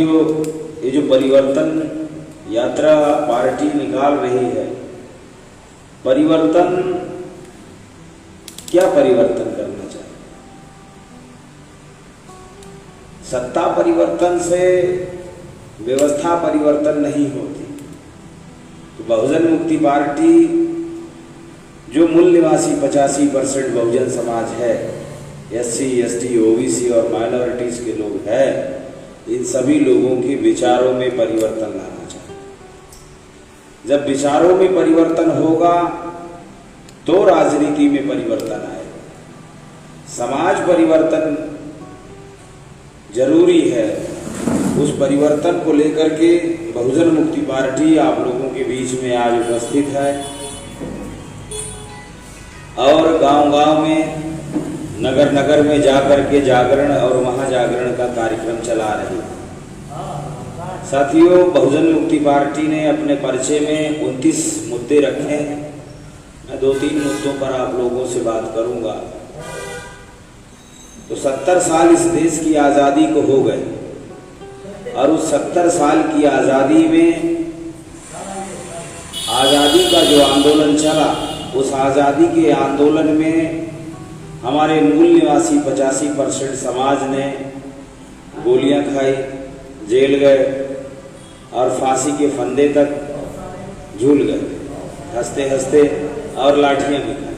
साथियों, ये जो परिवर्तन यात्रा पार्टी निकाल रही है, परिवर्तन क्या परिवर्तन करना चाहिए? सत्ता परिवर्तन से व्यवस्था परिवर्तन नहीं होती। तो बहुजन मुक्ति पार्टी जो मूल निवासी 85% बहुजन समाज है, SC, ST, OBC और माइनॉरिटीज के लोग हैं, इन सभी लोगों के विचारों में परिवर्तन लाना चाहिए। जब विचारों में परिवर्तन होगा तो राजनीति में परिवर्तन आएगा। समाज परिवर्तन जरूरी है। उस परिवर्तन को लेकर के बहुजन मुक्ति पार्टी आप लोगों के बीच में आज उपस्थित है और गांव-गांव में, नगर नगर में जाकर के जागरण और महाजागरण का कार्यक्रम चला रही है। साथियों, बहुजन मुक्ति पार्टी ने अपने पर्चे में 29 मुद्दे रखे हैं। मैं 2-3 मुद्दों पर आप लोगों से बात करूंगा। तो 70 साल इस देश की आज़ादी को हो गए और उस 70 साल की आज़ादी में आज़ादी का जो आंदोलन चला, उस आज़ादी के आंदोलन में हमारे मूल निवासी 85% समाज ने गोलियां खाई, जेल गए और फांसी के फंदे तक झूल गए, हंसते हंसते, और लाठियां भी खाई,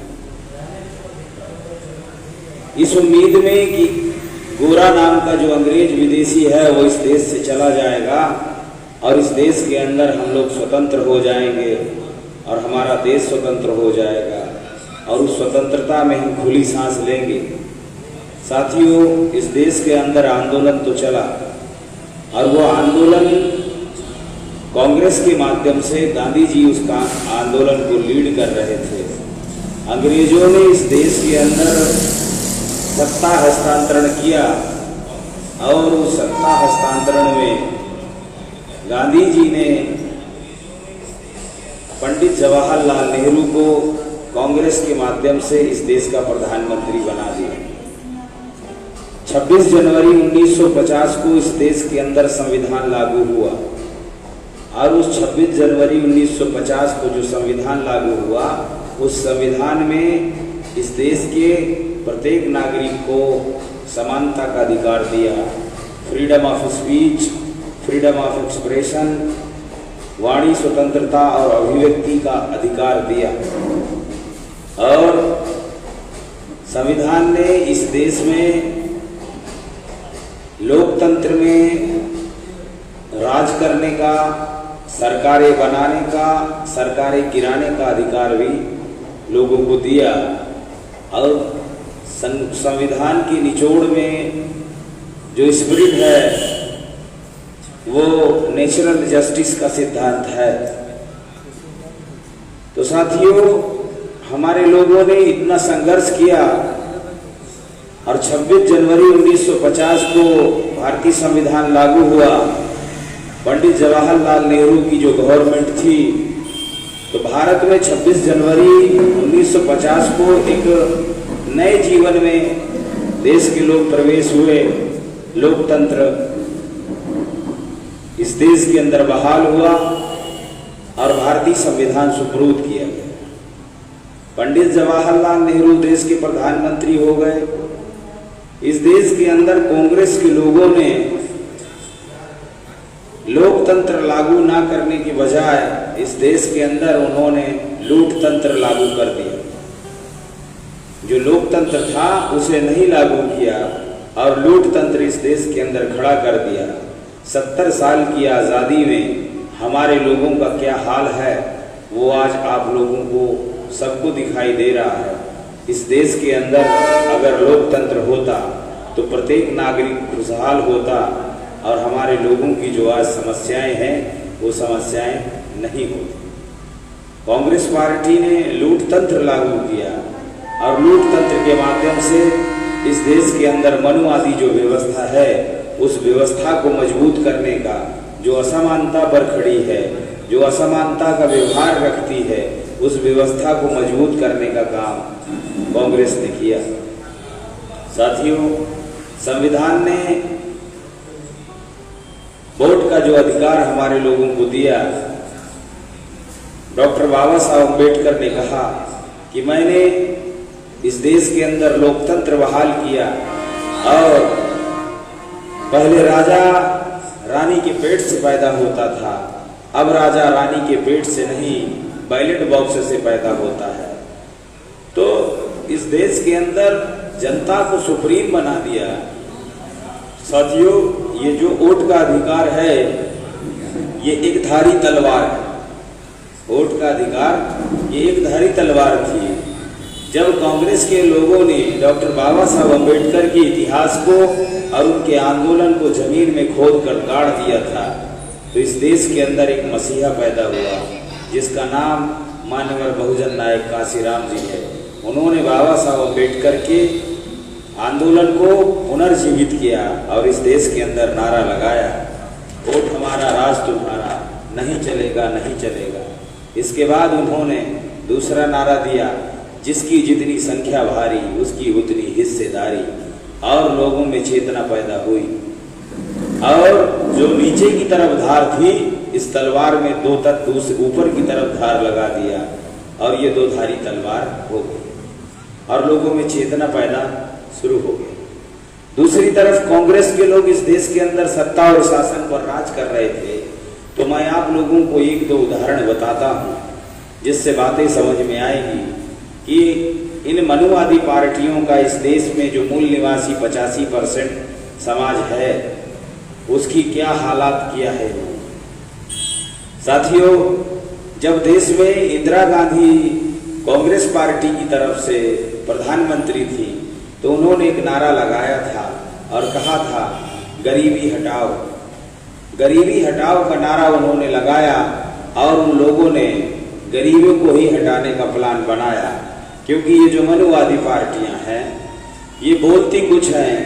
इस उम्मीद में कि गोरा नाम का जो अंग्रेज विदेशी है वो इस देश से चला जाएगा और इस देश के अंदर हम लोग स्वतंत्र हो जाएंगे और हमारा देश स्वतंत्र हो जाएगा और उस स्वतंत्रता में हम खुली सांस लेंगे। साथियों, इस देश के अंदर आंदोलन तो चला और वो आंदोलन कांग्रेस के माध्यम से गांधी जी उसका आंदोलन को लीड कर रहे थे। अंग्रेजों ने इस देश के अंदर सत्ता हस्तांतरण किया और उस सत्ता हस्तांतरण में गांधी जी ने पंडित जवाहरलाल नेहरू को कांग्रेस के माध्यम से इस देश का प्रधानमंत्री बना दिया। 26 जनवरी 1950 को इस देश के अंदर संविधान लागू हुआ और उस 26 जनवरी 1950 को जो संविधान लागू हुआ, उस संविधान में इस देश के प्रत्येक नागरिक को समानता का अधिकार दिया, freedom of speech, freedom of expression, वाणी स्वतंत्रता और अभिव्यक्ति का अधिकार दिया। और संविधान ने इस देश में लोकतंत्र में राज करने का, सरकारें बनाने का, सरकारें गिराने का अधिकार भी लोगों को दिया। और संविधान की निचोड़ में जो स्पिरिट है वो नेचुरल जस्टिस का सिद्धांत है। तो साथियों, हमारे लोगों ने इतना संघर्ष किया और 26 जनवरी 1950 को भारतीय संविधान लागू हुआ। पंडित जवाहरलाल नेहरू की जो गवर्नमेंट थी, तो भारत में 26 जनवरी 1950 को एक नए जीवन में देश के लोग प्रवेश हुए। लोकतंत्र इस देश के अंदर बहाल हुआ और भारतीय संविधान सुपुर्द किया गया। पंडित जवाहरलाल नेहरू देश के प्रधानमंत्री हो गए। इस देश के अंदर कांग्रेस के लोगों ने लोकतंत्र लागू ना करने की बजाय इस देश के अंदर उन्होंने लूटतंत्र लागू कर दिया। जो लोकतंत्र था उसे नहीं लागू किया और लूटतंत्र इस देश के अंदर खड़ा कर दिया। 70 साल की आज़ादी में हमारे लोगों का क्या हाल है वो आज आप लोगों को सबको दिखाई दे रहा है। इस देश के अंदर अगर लोकतंत्र होता तो प्रत्येक नागरिक खुशहाल होता और हमारे लोगों की जो आज समस्याएं हैं वो समस्याएं नहीं होती। कांग्रेस पार्टी ने लूटतंत्र लागू किया और लूटतंत्र के माध्यम से इस देश के अंदर मनुवादी जो व्यवस्था है उस व्यवस्था को मजबूत करने का, जो असमानता पर खड़ी है, जो असमानता का व्यवहार रखती है, उस व्यवस्था को मजबूत करने का काम कांग्रेस ने किया। साथियों, संविधान ने वोट का जो अधिकार हमारे लोगों को दिया, डॉक्टर बाबा साहब अम्बेडकर ने कहा कि मैंने इस देश के अंदर लोकतंत्र बहाल किया और पहले राजा रानी के पेट से पैदा होता था, अब राजा रानी के पेट से नहीं बैलेट बॉक्स से पैदा होता है। तो इस देश के अंदर जनता को सुप्रीम बना दिया। साथियों, ये जो वोट का अधिकार है ये एक धारी तलवार है। वोट का अधिकार ये एक धारी तलवार थी। जब कांग्रेस के लोगों ने डॉक्टर बाबा साहब अम्बेडकर के इतिहास को और उनके आंदोलन को जमीन में खोद कर गाड़ दिया था, तो इस देश के अंदर एक मसीहा पैदा हुआ जिसका नाम माननीय बहुजन नायक काशीराम जी है। उन्होंने बाबा साहब अम्बेडकर के आंदोलन को पुनर्जीवित किया और इस देश के अंदर नारा लगाया, वोट हमारा राज तुम्हारा, नहीं चलेगा नहीं चलेगा। इसके बाद उन्होंने दूसरा नारा दिया, जिसकी जितनी संख्या भारी उसकी उतनी हिस्सेदारी, और लोगों में चेतना पैदा हुई और जो नीचे की तरफ धार थी इस तलवार में दो तत्व ऊपर की तरफ धार लगा दिया और ये दो धारी तलवार हो गई और लोगों में चेतना पैदा शुरू हो गई। दूसरी तरफ कांग्रेस के लोग इस देश के अंदर सत्ता और शासन पर राज कर रहे थे। तो मैं आप लोगों को एक दो उदाहरण बताता हूँ जिससे बातें समझ में आएगी कि इन मनुवादी पार्टियों का इस देश में जो मूल निवासी 85% समाज है उसकी क्या हालात किया है। साथियों, जब देश में इंदिरा गांधी कांग्रेस पार्टी की तरफ से प्रधानमंत्री थी तो उन्होंने एक नारा लगाया था और कहा था गरीबी हटाओ। गरीबी हटाओ का नारा उन्होंने लगाया और उन लोगों ने गरीबों को ही हटाने का प्लान बनाया, क्योंकि ये जो मनुवादी पार्टियां हैं ये बोलती कुछ हैं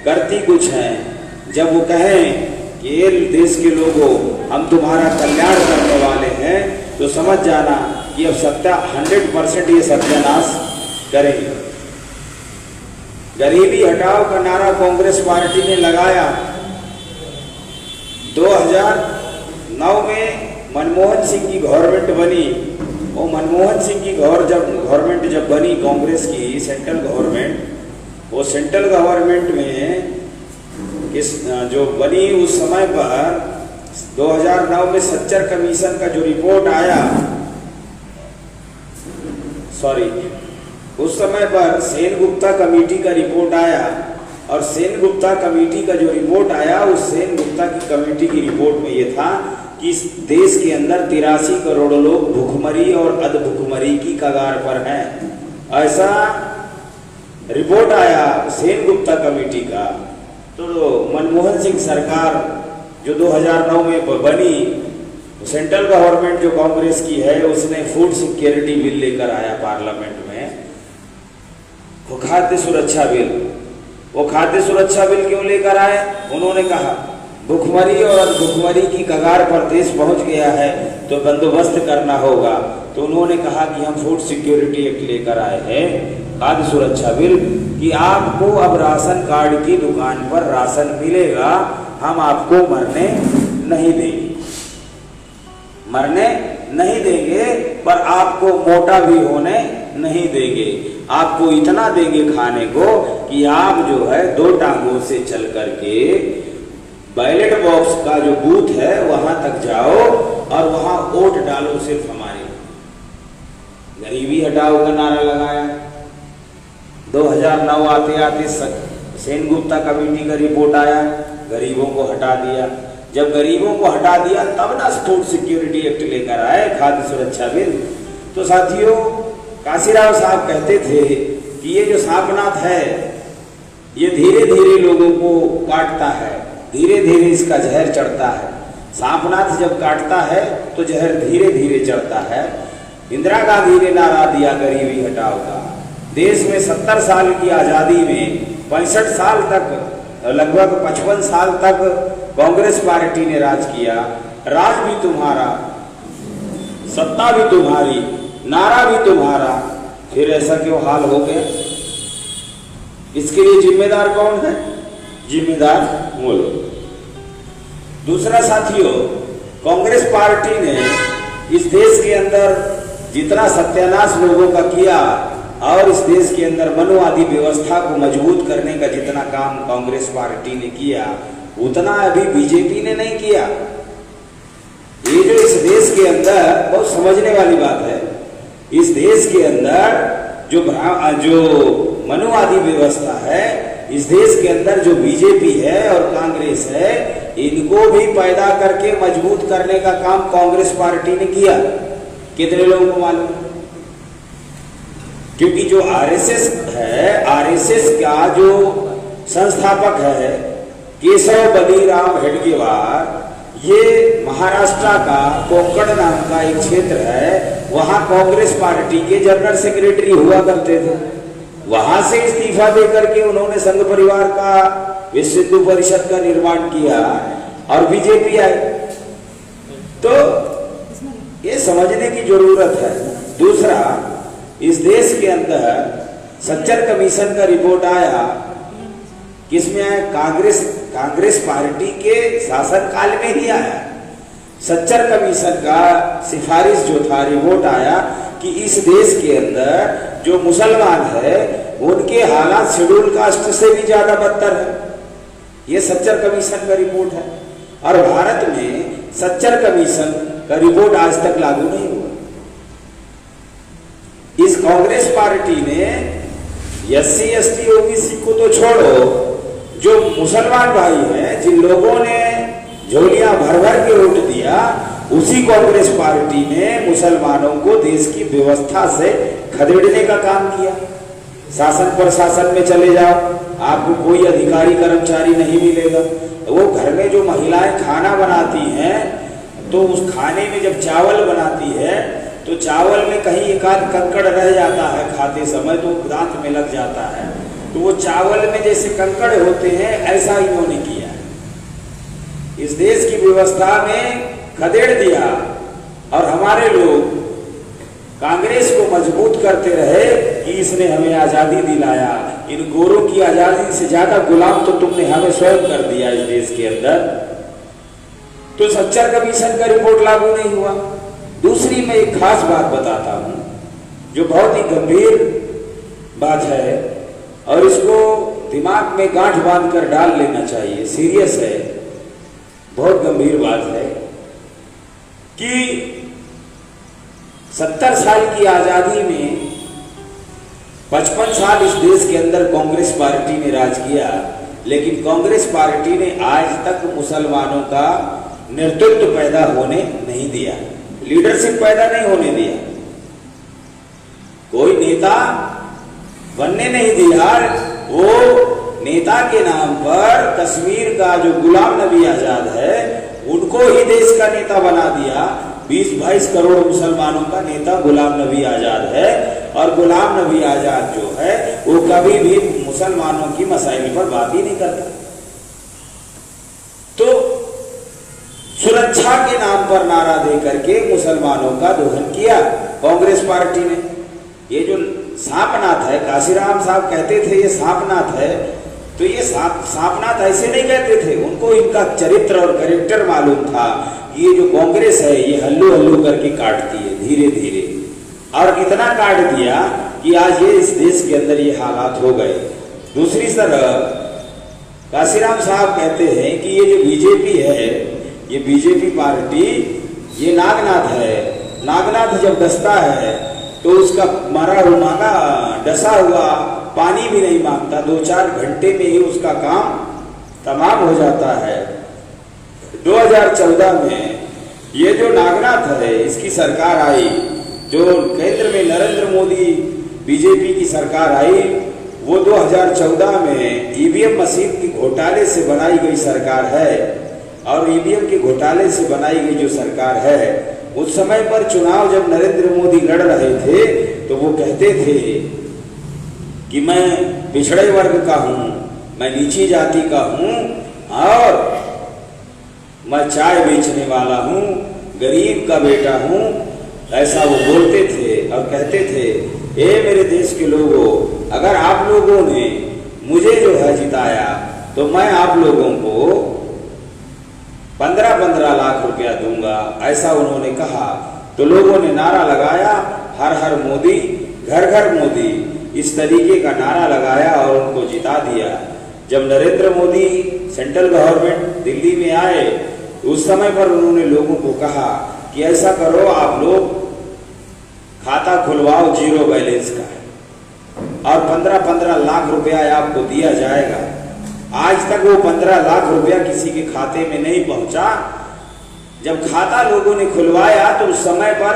करती कुछ हैं। जब वो कहें कि ये देश के लोगों हम तुम्हारा कल्याण करने वाले हैं तो समझ जाना कि अब 100% ये सत्यानाश करेंगे। गरीबी हटाओ का नारा कांग्रेस पार्टी ने लगाया। 2009 में मनमोहन सिंह की गवर्नमेंट बनी। वो मनमोहन सिंह की गवर्नमेंट जब बनी कांग्रेस की सेंट्रल गवर्नमेंट, वो सेंट्रल गवर्नमेंट में जो बनी उस समय पर 2009 में सच्चर कमीशन का जो रिपोर्ट आया, उस समय पर सेन गुप्ता कमेटी का रिपोर्ट आया और सेन गुप्ता कमेटी का जो रिपोर्ट आया उस सेन गुप्ता की कमेटी की रिपोर्ट में ये था कि इस देश के अंदर 83 करोड़ लोग भूखमरी और अधभूखमरी की कगार पर हैं। ऐसा रिपोर्ट आया सेन गुप्ता कमेटी का। तो मनमोहन सिंह सरकार जो 2009 में बनी, सेंट्रल गवर्नमेंट जो कांग्रेस की है, उसने फूड सिक्योरिटी बिल लेकर आया पार्लियामेंट में, वो खाद्य सुरक्षा बिल। वो खाद्य सुरक्षा बिल क्यों लेकर आए? उन्होंने कहा भूखमरी और अधभूखमरी की कगार पर देश पहुंच गया है तो बंदोबस्त करना होगा। तो उन्होंने कहा कि हम फूड सिक्योरिटी एक्ट लेकर आए हैं, खाद्य सुरक्षा बिल, कि आपको अब राशन कार्ड की दुकान पर राशन मिलेगा, हम आपको मरने नहीं देंगे, मरने नहीं देंगे, पर आपको मोटा भी होने नहीं देंगे। आपको इतना देंगे खाने को कि आप जो है 2 टांगों से चल करके बैलेट बॉक्स का जो बूथ है वहां तक जाओ और वहां वोट डालो सिर्फ हमारे। गरीबी हटाओ का नारा लगाया। 2009 आते आते सेन गुप्ता कमेटी का रिपोर्ट आया, गरीबों को हटा दिया। जब गरीबों को हटा दिया तब ना फूड सिक्योरिटी एक्ट लेकर आए, खाद्य सुरक्षा बिल। तो साथियों, काशीराम साहब कहते थे कि ये जो सांपनाथ है ये धीरे धीरे लोगों को काटता है, धीरे धीरे इसका जहर चढ़ता है। सांपनाथ जब काटता है तो जहर धीरे धीरे चढ़ता है। इंदिरा गांधी ने नारा दिया गरीबी हटाओ का। देश में 70 साल की आजादी में 65 साल तक, लगभग 55 साल तक कांग्रेस पार्टी ने राज किया। राज भी तुम्हारा, सत्ता भी तुम्हारी, नारा भी तुम्हारा, फिर ऐसा क्यों हाल हो गया? इसके लिए जिम्मेदार कौन है? जिम्मेदार वो लोग। दूसरा साथियों, कांग्रेस पार्टी ने इस देश के अंदर जितना सत्यानाश लोगों का किया और इस देश के अंदर मनुवादी व्यवस्था को मजबूत करने का जितना काम कांग्रेस पार्टी ने किया, उतना अभी बीजेपी ने नहीं किया। ये जो इस देश के अंदर बहुत समझने वाली बात है, इस देश के अंदर जो मनुवादी व्यवस्था है, इस देश के अंदर जो बीजेपी है और कांग्रेस है, इनको भी पैदा करके मजबूत करने का काम कांग्रेस पार्टी ने किया। कितने लोगों को मालूम? क्योंकि जो आरएसएस है, आरएसएस का जो संस्थापक है केशव बलीराम हेडगेवार, ये महाराष्ट्र का कोंकण नाम का एक क्षेत्र है, वहां कांग्रेस पार्टी के जनरल सेक्रेटरी हुआ करते थे। वहां से इस्तीफा देकर के उन्होंने संघ परिवार का विश्व हिंदू परिषद का निर्माण किया और बीजेपी आई। तो ये समझने की जरूरत है। दूसरा, इस देश के अंदर सच्चर कमीशन का रिपोर्ट आया, किसमें आया? कांग्रेस पार्टी के शासनकाल में ही आया। सच्चर कमीशन का सिफारिश जो था, रिपोर्ट आया कि इस देश के अंदर जो मुसलमान है उनके हालात शेड्यूल कास्ट से भी ज्यादा बदतर है। ये सच्चर कमीशन का रिपोर्ट है और भारत में सच्चर कमीशन का रिपोर्ट आज तक लागू नहीं हुआ। इस कांग्रेस पार्टी ने एससी एसटी ओबीसी को तो छोड़ो, जो मुसलमान भाई हैं, जिन लोगों ने झोलियां भर भर के वोट दिया, उसी कांग्रेस पार्टी ने मुसलमानों को देश की व्यवस्था से खदेड़ने का काम किया। शासन प्रशासन में चले जाओ, आपको कोई अधिकारी कर्मचारी नहीं मिलेगा। वो घर में जो महिलाएं खाना बनाती हैं, तो उस खाने में जब चावल बनाती है तो चावल में कहीं एक आध कंकड़ रह जाता है खाते समय, तो दांत में लग जाता है, तो वो चावल में जैसे कंकड़ होते हैं, ऐसा इन्होंने किया। इस देश की व्यवस्था में खदेड़ दिया और हमारे लोग कांग्रेस को मजबूत करते रहे कि इसने हमें आजादी दिलाया। इन गोरों की आजादी से ज्यादा गुलाम तो तुमने हमें स्वयं कर दिया इस देश के अंदर। तो सच्चर कमीशन का रिपोर्ट लागू नहीं हुआ। दूसरी मैं एक खास बात बताता हूं जो बहुत ही गंभीर बात है और इसको दिमाग में गांठ बांधकर डाल लेना चाहिए। सीरियस है, बहुत गंभीर बात है कि 70 साल की आजादी में 55 साल इस देश के अंदर कांग्रेस पार्टी ने राज किया, लेकिन कांग्रेस पार्टी ने आज तक मुसलमानों का नेतृत्व पैदा होने नहीं दिया, लीडरशिप पैदा नहीं होने दिया, कोई नेता बनने नहीं दिया। वो नेता के नाम पर कश्मीर का जो गुलाम नबी आजाद है, उनको ही देश का नेता बना दिया। 20-22 करोड़ मुसलमानों का नेता गुलाम नबी आजाद है और गुलाम नबी आजाद जो है वो कभी भी मुसलमानों की मसाइल पर बात ही नहीं करता। तो सुरक्षा के नाम पर नारा दे करके मुसलमानों का दोहन किया कांग्रेस पार्टी ने। ये जो सांपनाथ है, काशीराम साहब कहते थे ये सांपनाथ है, तो ये सांपनाथ ऐसे नहीं कहते थे, उनको इनका चरित्र और कैरेक्टर मालूम था। ये जो कांग्रेस है ये हल्लू हल्लू करके काटती है धीरे धीरे, और इतना काट दिया कि आज ये इस देश के अंदर ये हालात हो गए। दूसरी तरफ काशीराम साहब कहते हैं कि ये जो बीजेपी है, ये बीजेपी पार्टी ये नागनाथ है। नागनाथ जब डसता है तो उसका मरा रुमाना डसा हुआ पानी भी नहीं मांगता, 2-4 घंटे में ही उसका काम तमाम हो जाता है। 2014 में ये जो नागनाथ है इसकी सरकार आई, जो केंद्र में नरेंद्र मोदी बीजेपी की सरकार आई, वो 2014 में ईवीएम मशीन की घोटाले से बनाई गई सरकार है। और ईवीएम के घोटाले से बनाई गई जो सरकार है, उस समय पर चुनाव जब नरेंद्र मोदी लड़ रहे थे तो वो कहते थे कि मैं पिछड़े वर्ग का हूं, मैं नीची जाति का हूं और मैं चाय बेचने वाला हूं, गरीब का बेटा हूं, ऐसा वो बोलते थे और कहते थे। ए मेरे देश के लोगों, अगर आप लोगों ने मुझे जो है जिताया तो मैं आप लोगों को 15-15 लाख रुपया दूंगा, ऐसा उन्होंने कहा। तो लोगों ने नारा लगाया, हर हर मोदी, घर घर मोदी, इस तरीके का नारा लगाया और उनको जिता दिया। जब नरेंद्र मोदी सेंट्रल गवर्नमेंट दिल्ली में आए, उस समय पर उन्होंने लोगों को कहा कि ऐसा करो, आप लोग खाता खुलवाओ जीरो बैलेंस का और 15-15 लाख रुपया आपको दिया जाएगा। आज तक वो 15 लाख रुपया किसी के खाते में नहीं पहुंचा। जब खाता लोगों ने खुलवाया तो उस समय पर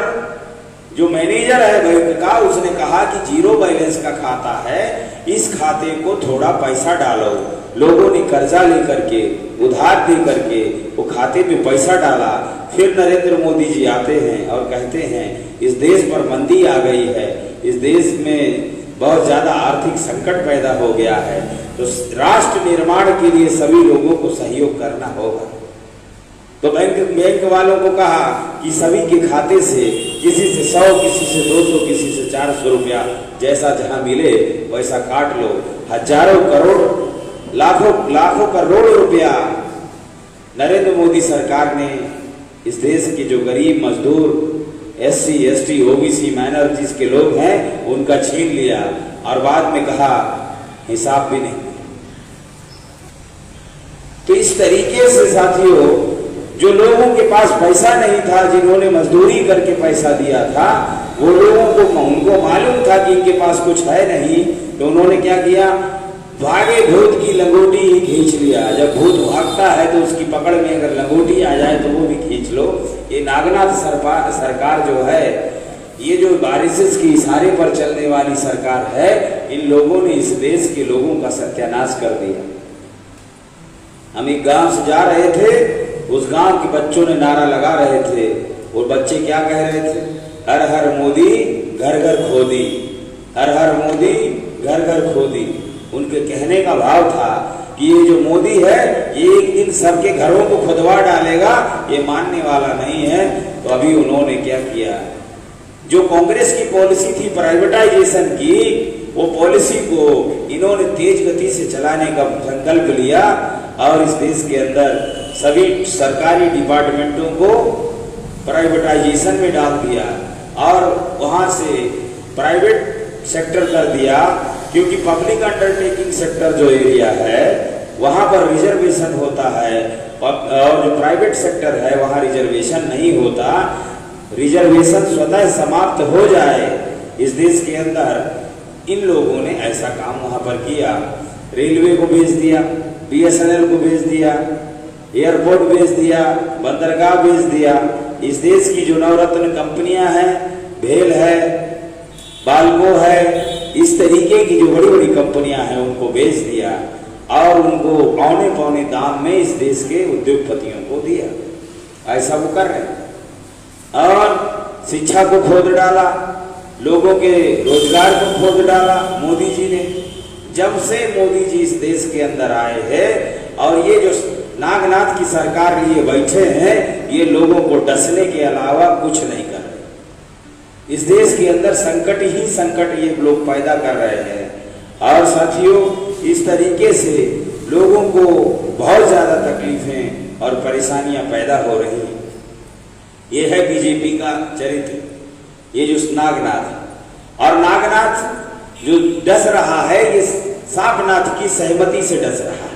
जो मैनेजर है बैंक का, उसने कहा कि जीरो बैलेंस का खाता है, इस खाते को थोड़ा पैसा डालो। लोगों ने कर्जा लेकर के, उधार दे करके वो खाते में पैसा डाला। फिर नरेंद्र मोदी जी आते हैं और कहते हैं इस देश पर मंदी आ गई है, इस देश में बहुत ज्यादा आर्थिक संकट पैदा हो गया है, तो राष्ट्र निर्माण के लिए सभी लोगों को सहयोग करना होगा। तो बैंक वालों को कहा कि सभी के खाते से किसी से 100, किसी से 200, किसी से 400 रुपया, जैसा जहां मिले वैसा काट लो। हजारों करोड़, लाखों करोड़ रुपया नरेंद्र मोदी सरकार ने इस देश के जो गरीब मजदूर, SC, ST, OBC माइनॉरिटीज के लोग हैं उनका छीन लिया और बाद में कहा हिसाब भी नहीं। तो इस तरीके से साथियों, जो लोगों के पास पैसा नहीं था, जिन्होंने मजदूरी करके पैसा दिया था, वो लोगों को उनको मालूम था कि इनके पास कुछ है नहीं, तो उन्होंने क्या किया, भागे भूत की लंगोटी ही खींच लिया। जब भूत भागता है तो उसकी पकड़ में अगर लंगोटी आ जाए तो वो भी खींच लो। ये नागनाथ सरकार जो है, ये जो RSS के इशारे पर चलने वाली सरकार है, इन लोगों ने इस देश के लोगों का सत्यानाश कर दिया। हम एक गांव से जा रहे थे, उस गांव के बच्चों ने नारा लगा रहे थे, और बच्चे क्या कह रहे थे, हर हर मोदी घर घर खोदी, हर हर मोदी घर घर खोदी। उनके कहने का भाव था कि ये जो मोदी है ये एक दिन सबके घरों को खुदवा डालेगा, ये मानने वाला नहीं है। तो अभी उन्होंने क्या किया, जो कांग्रेस की पॉलिसी थी प्राइवेटाइजेशन की, वो पॉलिसी को इन्होंने तेज गति से चलाने का संकल्प लिया और इस देश के अंदर सभी सरकारी डिपार्टमेंटों को प्राइवेटाइजेशन में डाल दिया और वहां से प्राइवेट सेक्टर कर दिया। क्योंकि पब्लिक अंडरटेकिंग सेक्टर जो एरिया है वहां पर रिजर्वेशन होता है और जो प्राइवेट सेक्टर है वहां रिजर्वेशन नहीं होता। रिजर्वेशन स्वतः समाप्त हो जाए इस देश के अंदर, इन लोगों ने ऐसा काम वहां पर किया। रेलवे को भेज दिया, BSNL को भेज दिया, एयरपोर्ट भेज दिया, बंदरगाह भेज दिया। इस देश की जो नवरत्न कंपनियां हैं, भेल है, बाल्को है, इस तरीके की जो बड़ी बड़ी कंपनियां हैं उनको बेच दिया और उनको पौने पौने दाम में इस देश के उद्योगपतियों को दिया। ऐसा वो कर रहे और शिक्षा को खोद डाला, लोगों के रोजगार को खोद डाला मोदी जी ने। जब से मोदी जी इस देश के अंदर आए हैं और ये जो नागनाथ की सरकार लिए बैठे हैं, ये लोगों को डसने के अलावा कुछ नहीं कर रहे। इस देश के अंदर संकट ही संकट ये लोग पैदा कर रहे हैं और साथियों, इस तरीके से लोगों को बहुत ज्यादा तकलीफें और परेशानियां पैदा हो रही हैं। ये है बीजेपी का चरित्र, ये जो नागनाथ, और नागनाथ जो डस रहा है ये सांपनाथ की सहमति से डस रहा है।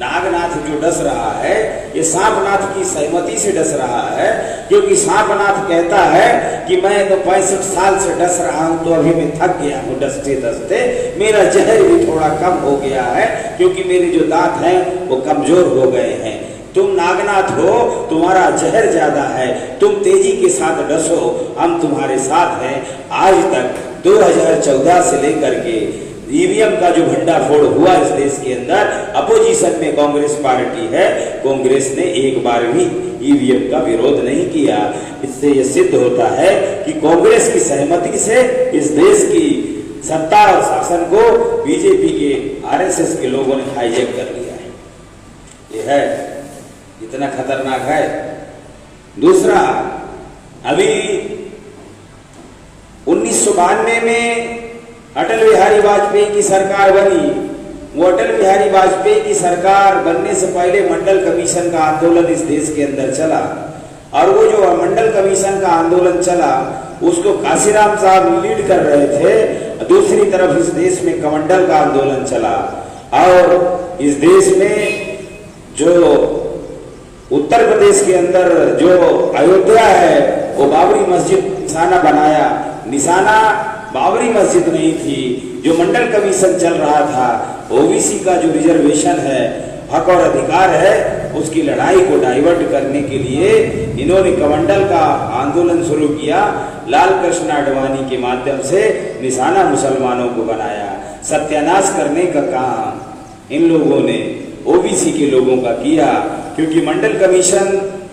नागनाथ जो डस रहा है ये सांपनाथ की सहमति से डस रहा है, क्योंकि सांपनाथ कहता है कि मैं तो 65 साल से डस रहा हूं, तो अभी मैं थक गया हूं डसते डसते, मेरा जहर भी थोड़ा कम हो गया है, क्योंकि मेरे जो दांत हैं वो कमजोर हो गए हैं। तुम नागनाथ हो, तुम्हारा जहर ज्यादा है, तुम तेजी के साथ डसो, हम तुम्हारे साथ हैं। आज तक 2014 से लेकर के EVM का जो भंडाफोड़ हुआ इस देश के अंदर, अपोजिशन में कांग्रेस पार्टी है, कांग्रेस ने एक बार भी EVM का विरोध नहीं किया। इससे यह सिद्ध होता है कि कांग्रेस की सहमति से इस देश की सत्ता और शासन को बीजेपी के RSS के लोगों ने हाईजैक कर लिया है। यह है, इतना खतरनाक है। दूसरा, अभी 1992 में अटल बिहारी वाजपेयी की सरकार बनी वो अटल बिहारी वाजपेयी की सरकार बनने से पहले मंडल कमीशन का आंदोलन इस देश के अंदर चला, और वो जो मंडल कमीशन का आंदोलन चला उसको काशीराम साहब लीड कर रहे थे। दूसरी तरफ इस देश में कमंडल का आंदोलन चला, और इस देश में जो उत्तर प्रदेश के अंदर जो अयोध्या है वो बाबरी मस्जिद निशाना बनाया। निशाना बाबरी मस्जिद नहीं थी, जो मंडल कमीशन चल रहा था, ओबीसी का जो रिजर्वेशन है, हक और अधिकार है, उसकी लड़ाई को डाइवर्ट करने के लिए इन्होंने कमंडल का आंदोलन शुरू किया। लाल कृष्ण आडवाणी के माध्यम से निशाना मुसलमानों को बनाया। सत्यानाश करने का काम इन लोगों ने ओबीसी के लोगों का किया, क्योंकि मंडल कमीशन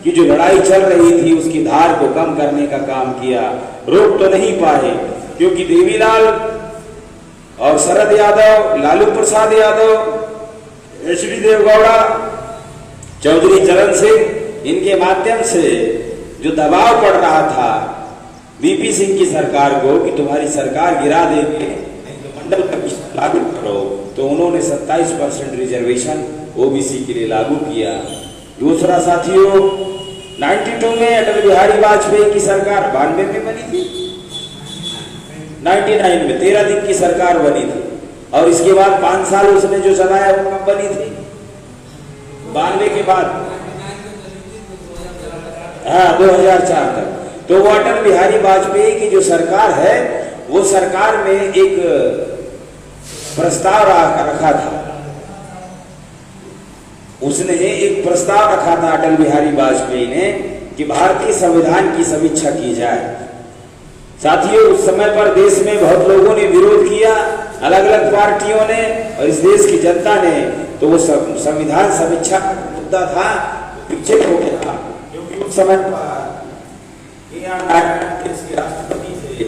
की जो लड़ाई चल रही थी उसकी धार को कम करने का काम किया। रोक तो नहीं पाए, क्योंकि देवीलाल और शरद यादव, लालू प्रसाद यादव, एच.डी. देवगौड़ा, चौधरी चरण सिंह, इनके माध्यम से जो दबाव पड़ रहा था वीपी सिंह की सरकार को कि तुम्हारी सरकार गिरा देंगे, मंडल कमीशन लागू करो, तो उन्होंने 27% रिजर्वेशन ओबीसी के लिए लागू किया। दूसरा साथियों, 92 में अटल बिहारी वाजपेयी की सरकार 92 में बनी थी, 99 में 13 दिन की सरकार बनी थी, और इसके बाद 5 साल उसने जो चलाया वो कब बनी थी? 92 के बाद, हाँ 2004 तक। तो वो अटल बिहारी वाजपेयी की जो सरकार है वो सरकार में एक प्रस्ताव रखा था, उसने एक प्रस्ताव रखा था अटल बिहारी वाजपेयी ने कि भारतीय संविधान की समीक्षा की जाए। साथियों, उस समय पर देश में बहुत लोगों ने विरोध किया, अलग अलग पार्टियों ने और इस देश की जनता ने। तो वो संविधान समीक्षा मुद्दा था, पीछे हो गया, क्योंकि उस समय पर के.आर. नारायण देश के राष्ट्रपति थे।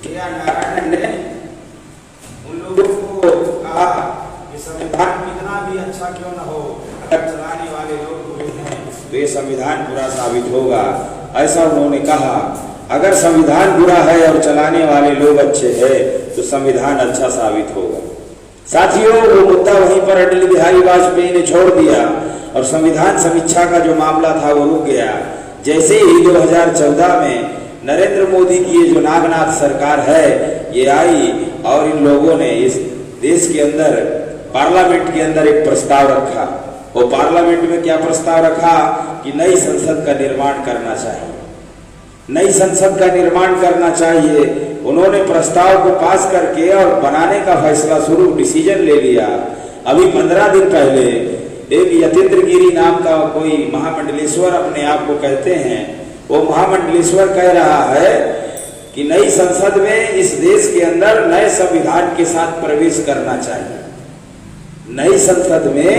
के.आर. नारायण ने उन लोगों को कहा कि संविधान कितना भी अच्छा क्यों न हो, अगर चलाने वाले लोग बुरे हैं तो ये संविधान बुरा साबित होगा। ऐसा उन्होंने कहा। अगर संविधान बुरा है और चलाने वाले लोग अच्छे हैं तो संविधान अच्छा साबित होगा। साथियों, वो मुद्दा वहीं पर अटल बिहारी वाजपेयी ने छोड़ दिया और संविधान समीक्षा का जो मामला था वो रुक गया। जैसे ही 2014 में नरेंद्र मोदी की ये जो नागनाथ सरकार है ये आई, और इन लोगों ने इस देश के अंदर पार्लियामेंट के अंदर एक प्रस्ताव रखा। वो पार्लियामेंट में क्या प्रस्ताव रखा कि नई संसद का निर्माण करना चाहिए, नई संसद का निर्माण करना चाहिए। उन्होंने प्रस्ताव को पास करके और बनाने का फैसला शुरू डिसीजन ले लिया। अभी 15 दिन पहले एक यतीन्द्र गिरी नाम का कोई महामंडलेश्वर अपने आप को कहते हैं, वो महामंडलेश्वर कह रहा है कि नई संसद में इस देश के अंदर नए संविधान के साथ प्रवेश करना चाहिए। नई संसद में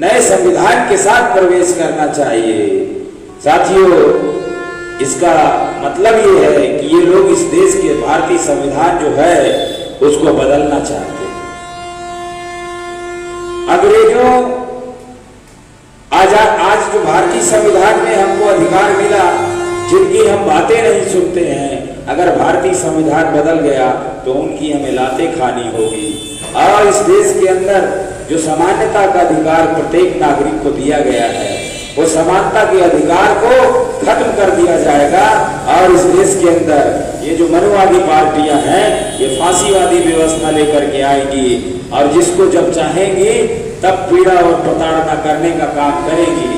नए संविधान के साथ प्रवेश करना चाहिए। साथियों, इसका मतलब ये है कि ये लोग इस देश के भारतीय संविधान जो है उसको बदलना चाहते हैं। अंग्रेजों आज जो भारतीय संविधान में हमको अधिकार मिला, जिनकी हम बातें नहीं सुनते हैं, अगर भारतीय संविधान बदल गया तो उनकी हमें लातें खानी होगी। और इस देश के अंदर जो समानता का अधिकार प्रत्येक नागरिक को दिया गया है, वो समानता के अधिकार को खत्म कर दिया जाएगा। और इस देश के अंदर ये जो मनुवादी पार्टियां हैं ये फांसीवादी व्यवस्था लेकर के आएंगी, और जिसको जब चाहेंगी तब पीड़ा और प्रताड़ना करने का काम करेगी।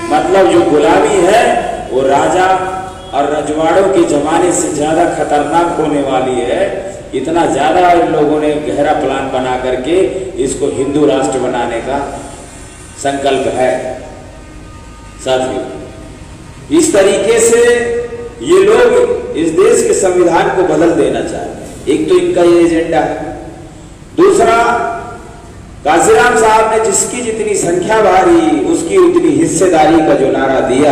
मतलब जो गुलामी है वो राजा और रजवाड़ों के जमाने से ज्यादा खतरनाक होने वाली है। इतना ज्यादा इन लोगों ने गहरा प्लान बना करके इसको हिंदू राष्ट्र बनाने का संकल्प है। साथियों, इस तरीके से ये लोग इस देश के संविधान को बदल देना चाहते हैं। एक तो इनका ये एजेंडा है। दूसरा, काशीराम साहब ने जिसकी जितनी संख्या भारी उसकी उतनी हिस्सेदारी का जो नारा दिया,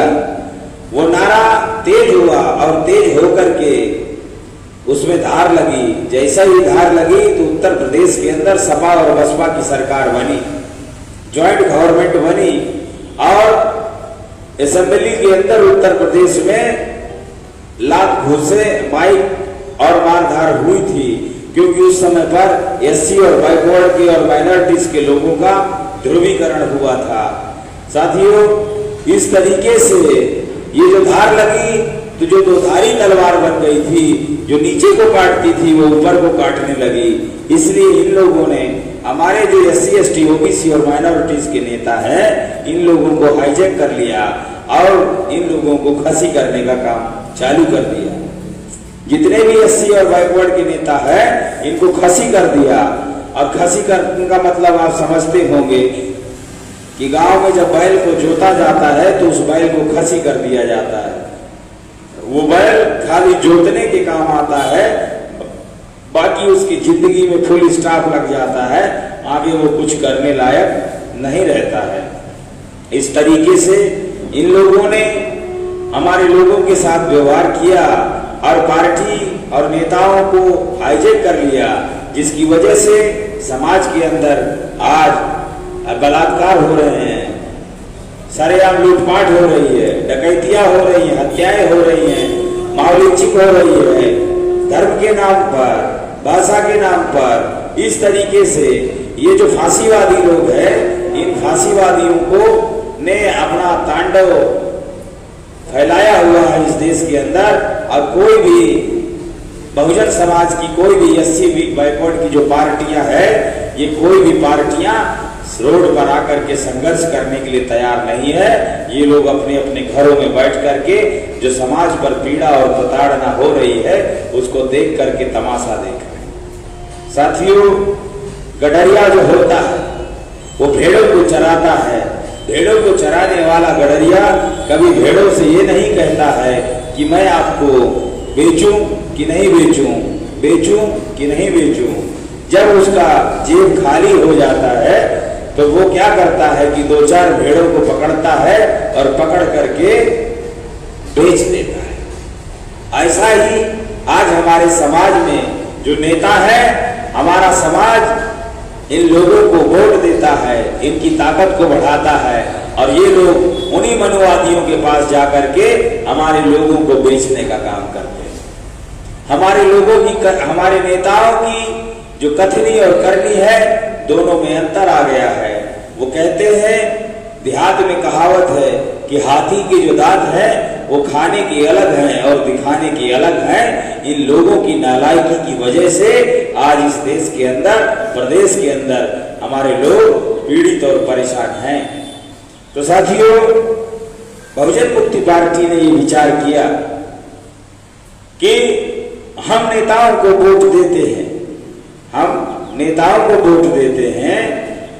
वो नारा तेज हुआ और तेज होकर के उसमें धार लगी। जैसा ही धार लगी तो उत्तर प्रदेश के अंदर सपा और बसपा की सरकार बनी, ज्वाइंट गवर्नमेंट बनी, और असेंबली के अंदर उत्तर प्रदेश में लात घूसे, माइक और मारधार हुई थी। क्योंकि उस समय पर एससी और बैकवर्ड के और माइनॉरिटीज के लोगों का ध्रुवीकरण हुआ था। साथियों, इस तरीके से ये जो धार लगी तो जो दो धारी तलवार बन गई थी, जो नीचे को काटती थी वो ऊपर को काटने लगी। इसलिए इन लोगों ने, हमारे जो एससी एसटी ओबीसी और माइनॉरिटीज के नेता हैं, इन लोगों को हाईजैक कर लिया और इन लोगों को खसी करने का काम चालू कर दिया। जितने भी एससी और बैकवर्ड के नेता हैं, इनको खसी कर दिया। और खसी करने का मतलब आप समझते होंगे कि गांव में जब बैल को जोता जाता है तो उस बैल को खसी कर दिया जाता है। वो बैल खाली जोतने के काम आता है, बाकी उसकी जिंदगी में फुल स्टॉप लग जाता है, आगे वो कुछ करने लायक नहीं रहता है। इस तरीके से इन लोगों ने हमारे लोगों के साथ व्यवहार किया और पार्टी और नेताओं को हाईजैक कर लिया, जिसकी वजह से समाज के अंदर आज बलात्कार हो रहे हैं, सरेआम लूटपाट हो रही है, डकैतियां हो रही हैं, हत्याएं हो रही हैं, माओलिंचिक हो रही है, धर्म के नाम पर, भाषा के नाम पर। इस तरीके से ये जो फांसीवादी लोग हैं, इन फांसीवादियों को ने अपना तांडव फैलाया हुआ है इस देश के अंदर। और कोई भी बहुजन समाज की, कोई भी एससी बैकवर्ड की जो पार्टियां हैं, ये कोई भी पार्टियां रोड पर आकर के संघर्ष करने के लिए तैयार नहीं है। ये लोग अपने अपने घरों में बैठ करके जो समाज पर पीड़ा और प्रताड़ना हो रही है उसको देख करके तमाशा देख रहे हैं। साथियों, गडरिया जो होता है वो भेड़ों को चराता है। भेड़ों को चराने वाला गडरिया कभी भेड़ों से ये नहीं कहता है कि मैं आपको बेचूं कि नहीं बेचूं, बेचूं कि नहीं बेचूं। जब उसका जेब खाली हो जाता है तो वो क्या करता है कि दो चार भेड़ों को पकड़ता है और पकड़ करके बेच देता है। ऐसा ही आज हमारे समाज में जो नेता है, हमारा समाज इन लोगों को वोट देता है, इनकी ताकत को बढ़ाता है और ये लोग उन्हीं मनुवादियों के पास जाकर के हमारे लोगों को बेचने का काम करते हैं। हमारे लोगों की, हमारे नेताओं की जो कथनी और करनी है, दोनों में अंतर आ गया है। वो कहते हैं, देहात में कहावत है कि हाथी के जो दांत हैं वो खाने के अलग हैं और दिखाने के अलग हैं। इन लोगों की नालायकी की वजह से आज इस देश के अंदर, प्रदेश के अंदर हमारे लोग पीड़ित और परेशान हैं। तो साथियों, बहुजन मुक्ति पार्टी ने ये विचार किया कि हम नेताओं को वोट देते हैं, हम नेताओं को वोट देते हैं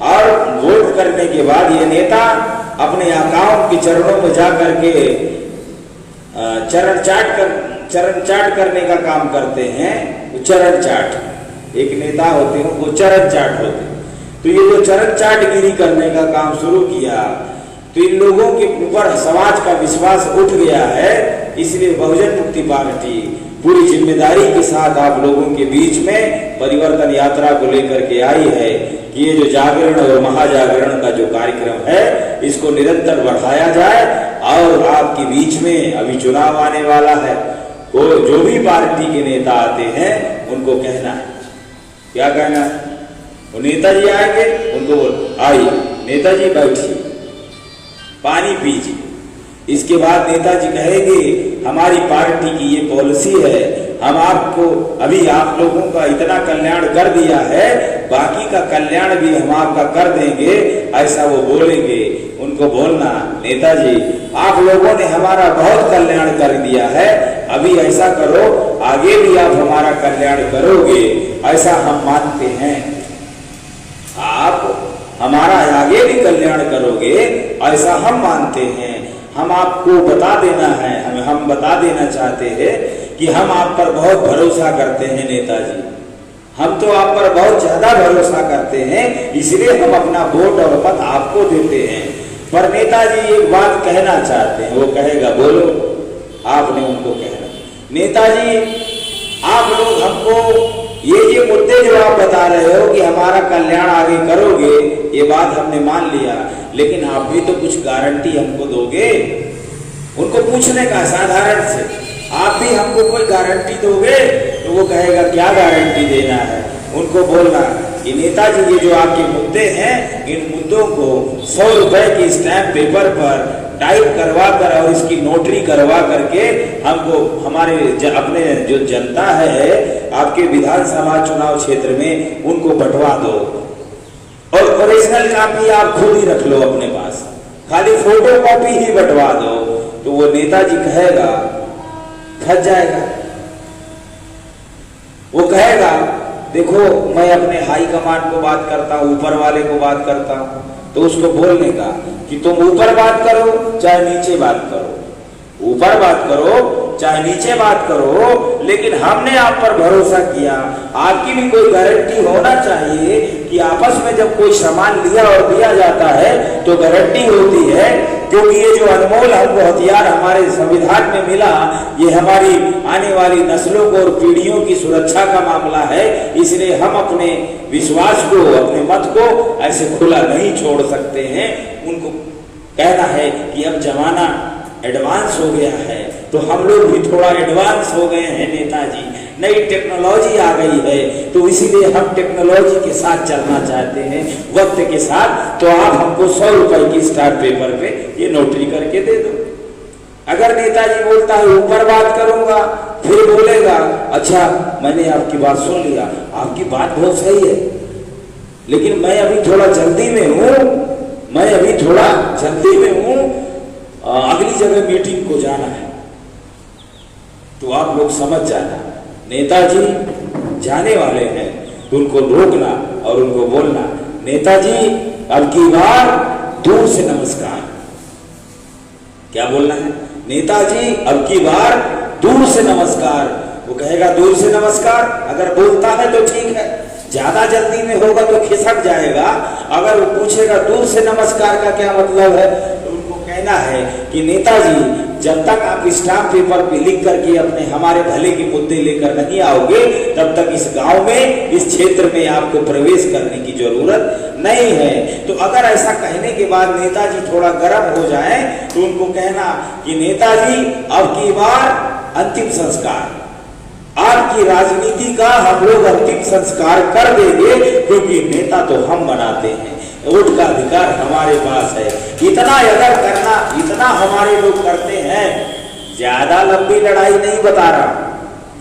और वोट करने के बाद ये नेता अपने आकाओं के चरणों में जाकर के चरण चाट करने का काम करते हैं। चरण चाट, एक नेता होते हैं वो चरण चाट होते हैं। तो ये जो चरण चाटगिरी करने का काम शुरू किया तो इन लोगों के ऊपर समाज का विश्वास उठ गया है। इसलिए बहुजन मुक्ति पार्टी पूरी जिम्मेदारी के साथ आप लोगों के बीच में परिवर्तन यात्रा को लेकर के आई है कि ये जो जागरण और महाजागरण का जो कार्यक्रम है इसको निरंतर बढ़ाया जाए। और आपके बीच में अभी चुनाव आने वाला है, वो जो भी पार्टी के नेता आते हैं उनको कहना है, क्या कहना है? वो नेताजी आएंगे, उनको आइए नेताजी बैठिए, पानी पीजिए। इसके बाद नेताजी कहेंगे हमारी पार्टी की ये पॉलिसी है, हम आपको अभी आप लोगों का इतना कल्याण कर दिया है, बाकी का कल्याण भी हम आपका कर देंगे, ऐसा वो बोलेंगे। उनको बोलना, नेताजी आप लोगों ने हमारा बहुत कल्याण कर दिया है, अभी ऐसा करो, आगे भी आप हमारा कल्याण करोगे, ऐसा हम मानते हैं। आप हमारा आगे भी कल्याण करोगे, ऐसा हम मानते हैं। हम आपको बता देना है, हम बता देना चाहते हैं कि हम आप पर बहुत भरोसा करते हैं नेताजी, हम तो आप पर बहुत ज्यादा भरोसा करते हैं, इसलिए हम अपना वोट और मत आपको देते हैं। पर नेताजी एक बात कहना चाहते हैं, वो कहेगा, बोलो। आपने उनको कहना, नेताजी आप लोग हमको ये मुद्दे जो आप बता रहे हो कि हमारा कल्याण आगे करोगे, ये बात हमने मान लिया, लेकिन आप भी तो कुछ गारंटी हमको दोगे। उनको पूछने का साधारण से आप भी हमको कोई गारंटी दोगे? तो वो कहेगा क्या गारंटी देना है? उनको बोलना कि नेताजी ये जो आपके मुद्दे हैं, इन मुद्दों को 100 रुपए की स्टैम्प पेपर पर टाइप करवा कर और इसकी नोटरी करवा करके हमको हमारे अपने जो जनता है आपके विधानसभा चुनाव क्षेत्र में उनको बंटवा दो, और ओरिजिनल कॉपी आप खुद ही रख लो अपने पास, खाली फोटो कॉपी ही बंटवा दो। तो वो नेताजी कहेगा, फंस जाएगा। वो कहेगा देखो मैं अपने हाई कमांड को बात करता हूं, ऊपर वाले को बात करता हूं। तो उसको बोलने का कि तुम ऊपर बात करो चाहे नीचे बात करो, ऊपर बात करो चाहे नीचे बात करो, लेकिन हमने आप पर भरोसा किया। आपकी भी कोई गारंटी होना चाहिए कि आपस में जब कोई सामान लिया और दिया जाता है तो गारंटी होती है, क्योंकि ये जो अनमोल हमको हथियार हमारे संविधान में मिला, ये हमारी आने वाली नस्लों को और पीढ़ियों की सुरक्षा का मामला है। इसलिए हम अपने विश्वास को, अपने मत को ऐसे खुला नहीं छोड़ सकते हैं। उनको कहना है कि अब जमाना एडवांस हो गया है, तो हम लोग भी थोड़ा एडवांस हो गए हैं नेताजी, नई टेक्नोलॉजी आ गई है, तो इसीलिए हम टेक्नोलॉजी के साथ चलना चाहते हैं, वक्त के साथ। तो आप हमको 100 रुपए की स्टाम्प पेपर पे ये नोटरी करके दे दो। अगर नेताजी बोलता है ऊपर बात करूंगा, फिर बोलेगा अच्छा मैंने आपकी बात सुन लिया, आपकी बात बहुत सही है, लेकिन मैं अभी थोड़ा जल्दी में हूं, अगली जगह मीटिंग को जाना है। तो आप लोग समझ जाना, नेताजी जाने वाले हैं, तो उनको रोकना और उनको बोलना नेताजी अब की बार दूर से नमस्कार। क्या बोलना है? नेताजी अब की बार दूर से नमस्कार। वो कहेगा दूर से नमस्कार, अगर बोलता है तो ठीक है, ज्यादा जल्दी में होगा तो खिसक जाएगा। अगर वो पूछेगा दूर से नमस्कार का क्या मतलब है, तो उनको कहना है कि नेताजी जब तक आप स्टाम्प पेपर पे लिख करके अपने हमारे भले के मुद्दे लेकर नहीं आओगे, तब तक इस गांव में, इस क्षेत्र में आपको प्रवेश करने की जरूरत नहीं है। तो अगर ऐसा कहने के बाद नेताजी थोड़ा गर्म हो जाए, तो उनको कहना कि नेताजी अब की बार अंतिम संस्कार, आपकी राजनीति का हम लोग अंतिम संस्कार कर देंगे, क्योंकि नेता तो हम बनाते हैं, वोट का अधिकार हमारे पास है। इतना अगर करना, इतना हमारे लोग करते हैं। ज्यादा लंबी लड़ाई नहीं बता रहा,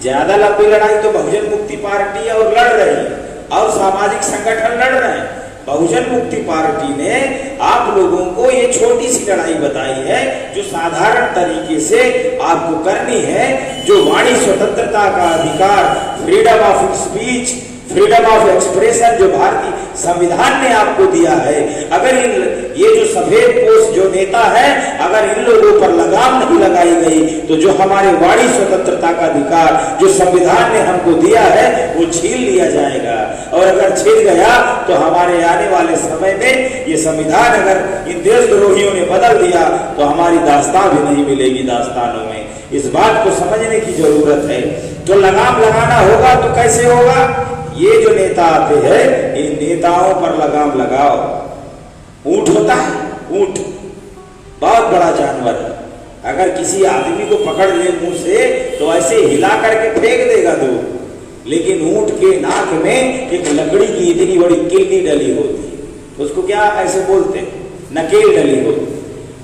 ज्यादा लंबी लड़ाई तो बहुजन मुक्ति पार्टी और लड़ रही है और सामाजिक संगठन लड़ रहे हैं। बहुजन मुक्ति पार्टी ने आप लोगों को ये छोटी सी लड़ाई बताई है, जो साधारण तरीके से आपको करनी है, जो वाणी स्वतंत्रता का अधिकार, freedom of speech, freedom of expression जो भारतीय संविधान ने आपको दिया है। अगर ये जो सफेद पोस्ट जो नेता है, अगर इन लोगों पर लगाम नहीं लगाई गई, तो जो हमारे वाणी स्वतंत्रता का अधिकार जो संविधान ने हमको दिया है, वो छीन लिया जाएगा। और अगर छीन गया तो हमारे आने वाले समय में ये संविधान अगर इन देशद्रोहियों ने बदल दिया, तो हमारी दास्तान भी नहीं मिलेगी दास्तानों में। इस बात को समझने की जरूरत है। तो लगाम लगाना होगा तो कैसे होगा? ये जो नेता आते हैं, इन नेताओं पर लगाम लगाओ। ऊंट होता है, ऊंट बहुत बड़ा जानवर है, अगर किसी आदमी को पकड़ ले मुंह से तो ऐसे हिला करके फेंक देगा दूर, लेकिन ऊंट के नाक में एक लकड़ी की इतनी बड़ी किल्ली डली होती है, उसको क्या ऐसे बोलते हैं, नकेल डली होती,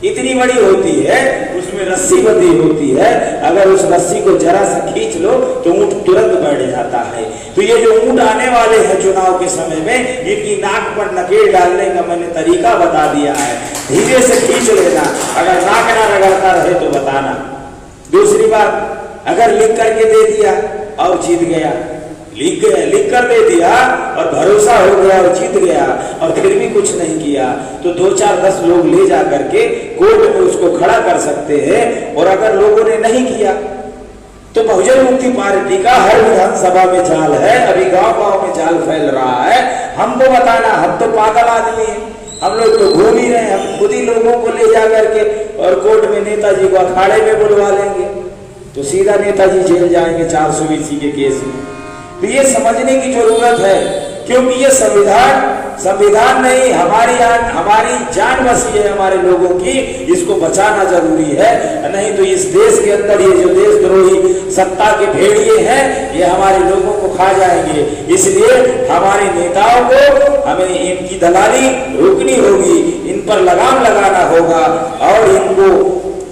इतनी बड़ी होती है, उसमें रस्सी बंधी होती है। अगर उस रस्सी को जरा सा खींच लो तो ऊंट तुरंत बैठ जाता है। तो ये जो ऊंट आने वाले हैं चुनाव के समय में, इनकी नाक पर नकेल डालने का मैंने तरीका बता दिया है। धीरे से खींच लेना, अगर नाक ना रगड़ता रहे तो बताना। दूसरी बात, अगर लिख करके दे दिया और जीत गया, लिख कर दे दिया और भरोसा हो गया और जीत गया, और फिर भी कुछ नहीं किया, तो 2-4-10 लोग ले जा करके कोर्ट में उसको खड़ा कर सकते हैं। और अगर लोगों ने नहीं किया, तो बहुजन मुक्ति पार्टी का हर विधानसभा में जाल है, अभी गांव-गांव में जाल फैल रहा है। हमको बताना, हम तो पागल आदमी हैं, हम लोग तो घूम ही रहे हैं, हम खुद ही लोगों को ले जा करके और कोर्ट में नेताजी को अखाड़े में बुलवा लेंगे, तो सीधा नेताजी जेल जाएंगे 420 के केस में। तो ये समझने की जरूरत है, क्योंकि ये संविधान संविधान नहीं, हमारी जान बसी है हमारे लोगों की, इसको बचाना जरूरी है। नहीं तो इस देश के अंदर ये जो देशद्रोही सत्ता के भेड़िए हैं ये हमारे लोगों को खा जाएंगे। इसलिए हमारे नेताओं को हमें इनकी दलाली रोकनी होगी, इन पर लगाम लगाना होगा और इनको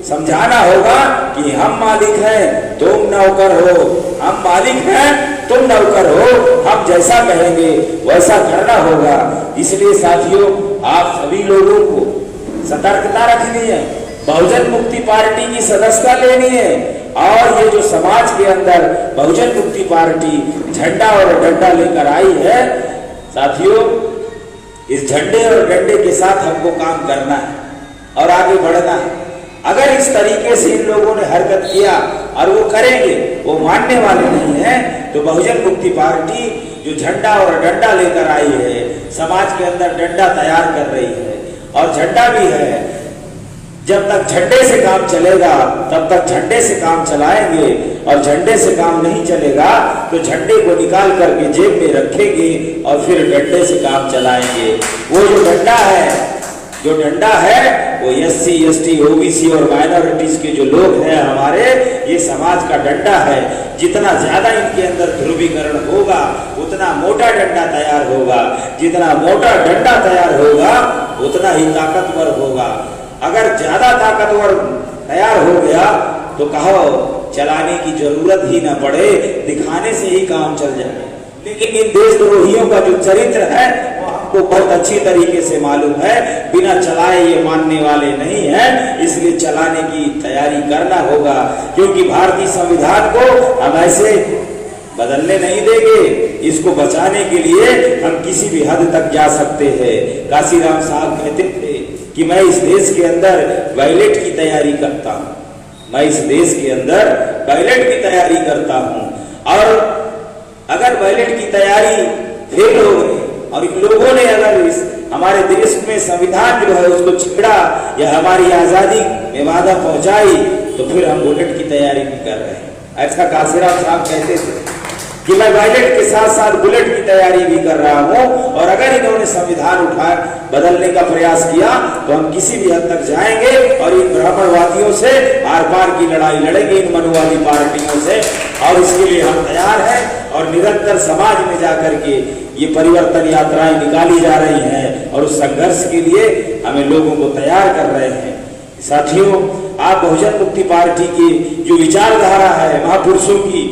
समझाना होगा कि हम मालिक हैं, तुम नौकर हो, हम मालिक हैं, तुम नौकर हो, हम जैसा कहेंगे वैसा करना होगा। इसलिए साथियों, आप सभी लोगों को सतर्कता रखनी है, बहुजन मुक्ति पार्टी की सदस्यता लेनी है और ये जो समाज के अंदर बहुजन मुक्ति पार्टी झंडा और डंडा लेकर आई है, साथियों इस झंडे और डंडे के साथ हमको काम करना है और आगे बढ़ना है। अगर इस तरीके से इन लोगों ने हरकत किया और वो करेंगे, वो मानने वाले नहीं हैं, तो बहुजन मुक्ति पार्टी जो झंडा और डंडा लेकर आई है, समाज के अंदर डंडा तैयार कर रही है और झंडा भी है। जब तक झंडे से काम चलेगा तब तक झंडे से काम चलाएंगे और झंडे से काम नहीं चलेगा तो झंडे को निकाल करके जेब में रखेंगे और फिर डंडे से काम चलाएंगे। वो जो डंडा है वो SC ST OBC और माइनॉरिटीज के जो लोग हैं हमारे, ये समाज का डंडा है। जितना ज्यादा इनके अंदर ध्रुवीकरण होगा उतना मोटा डंडा तैयार होगा, जितना मोटा डंडा तैयार होगा उतना ही ताकतवर होगा। अगर ज्यादा ताकतवर तैयार हो गया तो कहो चलाने की जरूरत ही ना पड़े, दिखाने से ही काम चल जाए। लेकिन इन देशद्रोहियों का जो चरित्र है वो हमको बहुत अच्छी तरीके से मालूम है, बिना चलाए ये मानने वाले नहीं हैं, इसलिए चलाने की तैयारी करना होगा। क्योंकि भारतीय संविधान को हम ऐसे बदलने नहीं देंगे, इसको बचाने के लिए हम किसी भी हद तक जा सकते हैं। काशीराम साहब कहते थे कि मैं इस देश के अंदर वायलेट की तैयारी करता हूँ, मैं इस देश के अंदर वायलेट की तैयारी करता हूँ। और अगर वायलेट की तैयारी फेल हो गई और इन लोगों ने अगर इस हमारे देश में संविधान जो है उसको छेड़ा या हमारी आजादी में बाधा पहुंचाई तो फिर हम बुलेट की तैयारी भी कर रहे हैं। ऐसा काशीराम साहब कहते थे कि मैं वायलेट के साथ साथ बुलेट की तैयारी भी कर रहा हूं और अगर इन्होंने संविधान उठा बदलने का प्रयास किया तो हम किसी भी हद तक जाएंगे और इन ब्राह्मणवादियों से आर पार की लड़ाई लड़ेंगे, इन मनुवादी पार्टियों से। और इसके लिए हम तैयार हैं और निरंतर समाज में जाकर के ये परिवर्तन यात्राएं निकाली जा रही हैं और उस संघर्ष के लिए हमें लोगों को तैयार कर रहे हैं। साथियों, आप बहुजन मुक्ति पार्टी की जो विचारधारा है महापुरुषों की,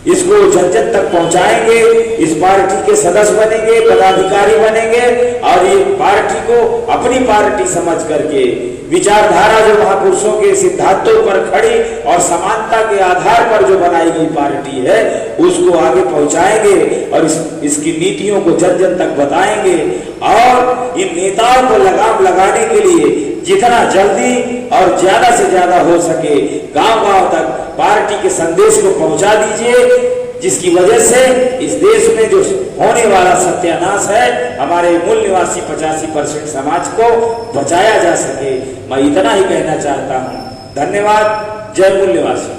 इसको जन जन तक पहुंचाएंगे, इस पार्टी के सदस्य बनेंगे, पदाधिकारी बनेंगे और ये पार्टी को अपनी पार्टी समझ करके विचारधारा जो महापुरुषों के सिद्धांतों पर खड़ी और समानता के आधार पर जो बनाई गई पार्टी है उसको आगे पहुंचाएंगे और इसकी नीतियों को जन जन तक बताएंगे और इन नेताओं को लगाम लगाने के लिए जितना जल्दी और ज्यादा से ज्यादा हो सके गांव-गांव तक पार्टी के संदेश को पहुंचा दीजिए, जिसकी वजह से इस देश में जो होने वाला सत्यानाश है हमारे मूल निवासी 85% समाज को बचाया जा सके। मैं इतना ही कहना चाहता हूं। धन्यवाद। जय मूल निवासी।